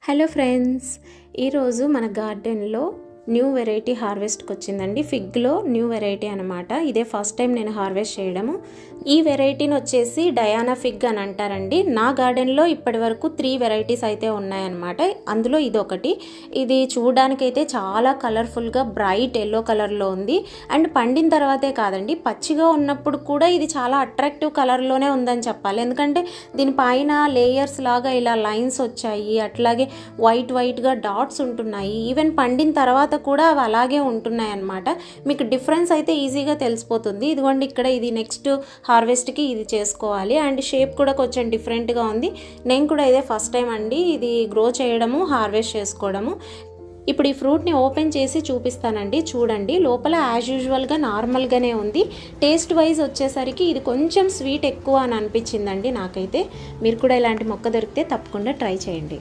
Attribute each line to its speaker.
Speaker 1: Hello friends, ఈరోజు మన గార్డెన్లో న్యూ వెరైటీ హార్వెస్ట్కి వచ్చిందండి. ఫిగ్లో న్యూ వెరైటీ అనమాట. ఇదే ఫస్ట్ టైం నేను హార్వెస్ట్ చేయడము. ఈ వెరైటీని వచ్చేసి డయానా ఫిగ్ అని అంటారండి. నా గార్డెన్లో ఇప్పటి వరకు 3 వెరైటీస్ అయితే ఉన్నాయన్నమాట. అందులో ఇదొకటి. ఇది చూడడానికైతే చాలా కలర్ఫుల్గా బ్రైట్ ఎల్లో కలర్లో ఉంది. అండ్ పండిన తర్వాతే కాదండి, పచ్చిగా ఉన్నప్పుడు కూడా ఇది చాలా అట్రాక్టివ్ కలర్లోనే ఉందని చెప్పాలి. ఎందుకంటే దీనిపైన లేయర్స్ లాగా ఇలా లైన్స్ వచ్చాయి, అట్లాగే వైట్గా డాట్స్ ఉంటున్నాయి. ఈవెన్ పండిన తర్వాత కూడా అవి అలాగే ఉంటున్నాయి అన్నమాట. మీకు డిఫరెన్స్ అయితే ఈజీగా తెలిసిపోతుంది. ఇదిగోండి, ఇక్కడ ఇది నెక్స్ట్ హార్వెస్ట్కి ఇది చేసుకోవాలి. అండ్ షేప్ కూడా కొంచెం డిఫరెంట్గా ఉంది. నేను కూడా ఇదే ఫస్ట్ టైం అండి ఇది గ్రో చేయడము, హార్వెస్ట్ చేసుకోవడము. ఇప్పుడు ఈ ఫ్రూట్ని ఓపెన్ చేసి చూపిస్తానండి. చూడండి, లోపల యాజ్ యూజువల్గా నార్మల్గానే ఉంది. టేస్ట్ వైజ్ వచ్చేసరికి ఇది కొంచెం స్వీట్ ఎక్కువ అని అనిపించిందండి నాకైతే. మీరు కూడా ఇలాంటి మొక్క దొరికితే తప్పకుండా ట్రై చేయండి.